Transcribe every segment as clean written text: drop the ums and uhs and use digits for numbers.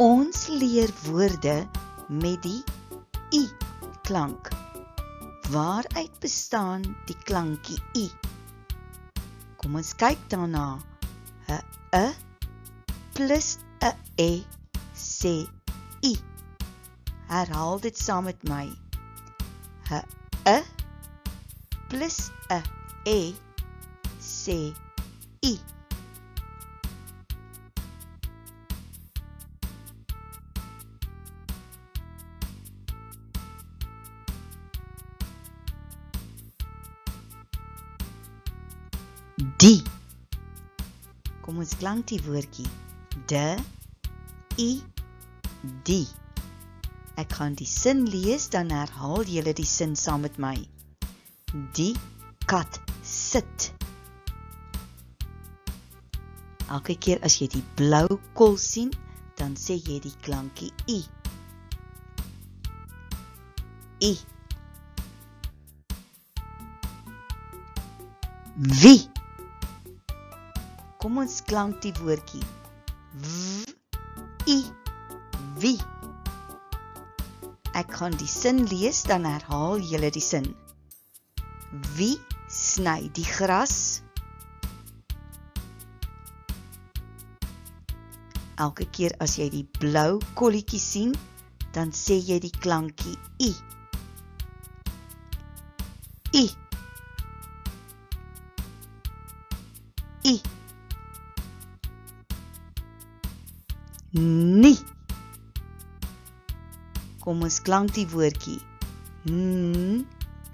Ons leer woorde met die I klank. Waaruit bestaan die klankie I? Kom ons kyk daarna. 'n E plus 'n E sê I. Herhaal dit saam met my. 'n E plus 'n E sê I. Die. Kom ons klank die woordjie. De, I, die. Ek gaan die sin lees, dan herhaal julle die sin saam met my. Die kat sit. Elke keer as jy die blou kol sien, dan sê jy die klankie I. I. Wie. Kom ons klank die woordjie. W, I, wie. Ek gaan die sin lees, dan herhaal julle die sin. Wie sny die gras? Elke keer as jy die blou kolletjie sien, dan sê jy die klankie I. I. I. Nie. Kom ons klank die woordjie.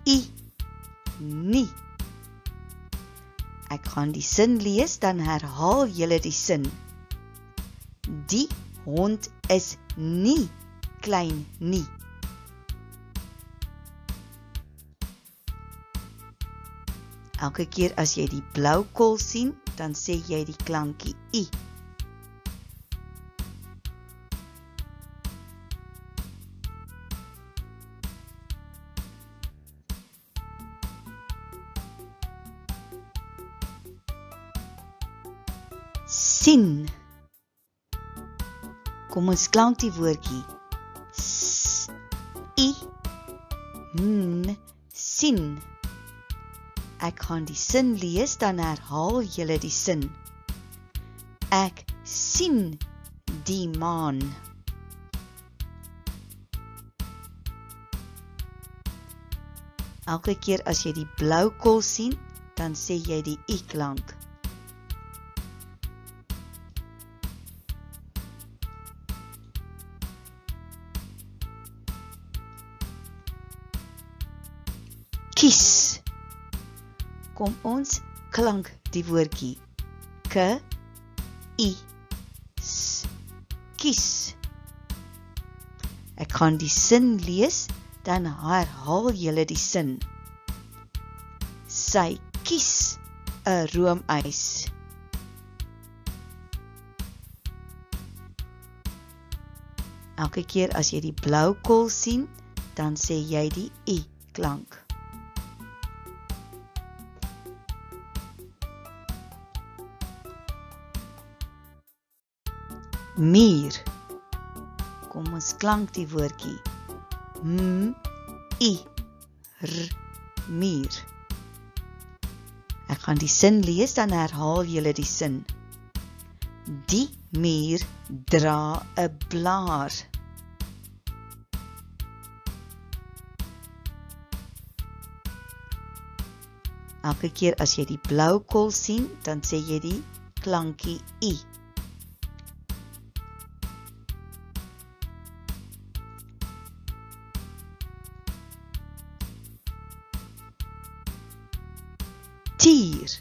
I. Nie. Ek gaan die sin lees, dan herhaal julle die sin. Die hond is nie klein nie. Elke keer as jy die blou kol sien, dan sê jy die klankie I. Sien. Kom ons klank die woordjie. S, I, N, sien. Ek gaan die sin lees, dan herhaal julle die sin. Ek sien die maan. Elke keer as jy die blou kol sien, dan sê jy die I klank. Kies. Kom ons klank die woordjie. K, I, S, kies. Ek gaan die sin lees, dan herhaal julle die sin. Sy kies 'n roomys. Elke keer as jy die blou kol sien, dan sê jy die I klank. Muur. Kom ons klank die woordjie. M, I, R, muur. Ek gaan die sin lees, dan herhaal julle die sin. Die muur dra 'n blaar. Elke keer as jy die blou kol sien, dan sê jy die klankie I. Tier.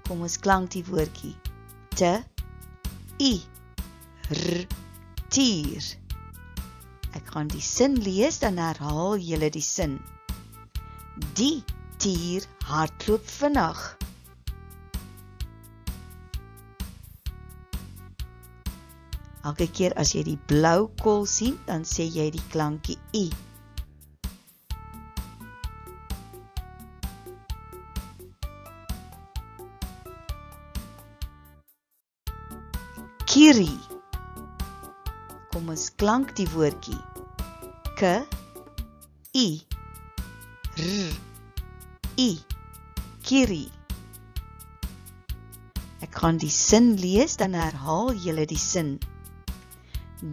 Kom ons klank die woordjie. Te, I, R, tier. Ek gaan die sin lees, dan herhaal julle die sin. Die tier hardloop vinnig. Elke keer as jy die blou kol sien, dan sê jy die klankie I. Kierie. Kom ons klank die woordjie. K, I, R, I, kierie. Ek gaan die sin lees, dan herhaal julle die sin.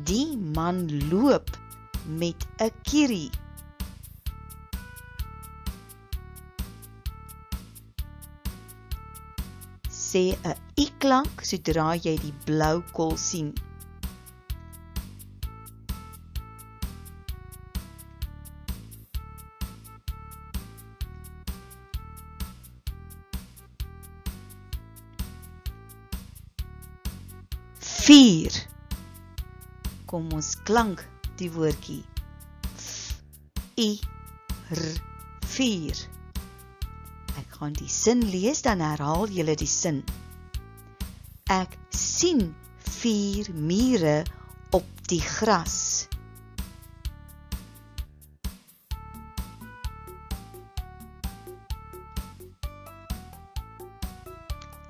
Die man loop met 'n kierie. Sê 'n I-klank sodra jy die blou kol sien. Vier. Kom ons klank die woordjie. F, I, R, vier. Ek gaan die sin lees, dan herhaal julle die sin. Ek sien 4 mure op die gras.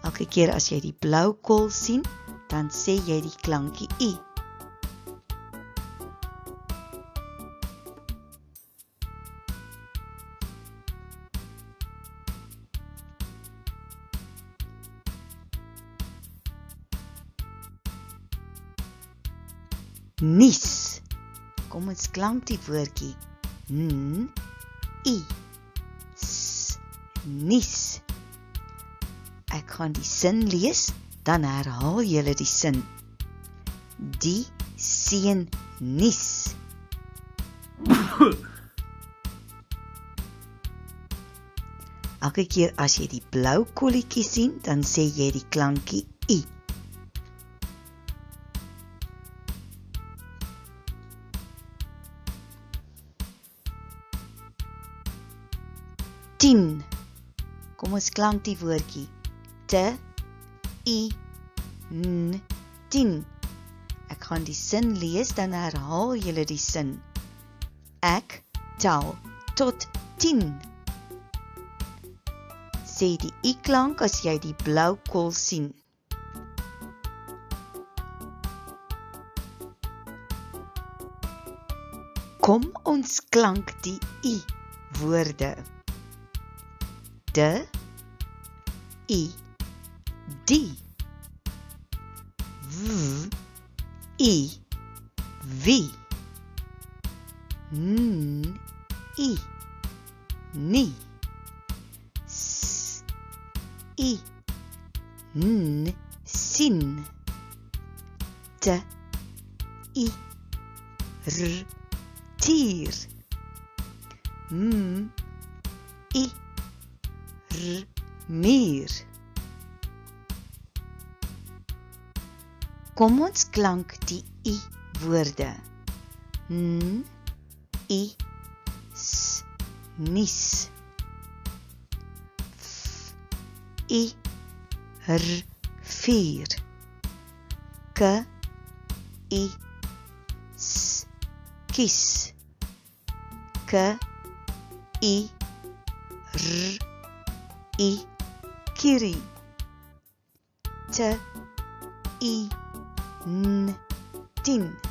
Elke keer as jy die blou kol sien, dan sê jy die klankie I. Nies. Kom ons klank die woordjie. N, I, S, nies. Ek gaan die sin lees, dan herhaal julle die sin. Die seun nies. Elke keer as jy die blou kolletjie sien, dan sê jy die klankie I. Tien. Kom ons klank die woordjie. Te, I, N, 10. Ek gaan die sin lees, dan herhaal julle die sin. Ek tel tot 10. Sê die I-klank as jy die blou kol sien. Kom ons klank die I-woorde. De, I, die. W, I, wie. N, I, nie. S, I, n, sien. Te, I, r, tier. M, I, r, meer. Kom ons klank die I-woorde. N, I, S, nies. F, I, R, vier. K, I, S, kies. K, I, R, I, kierie. Te, I, N, 10.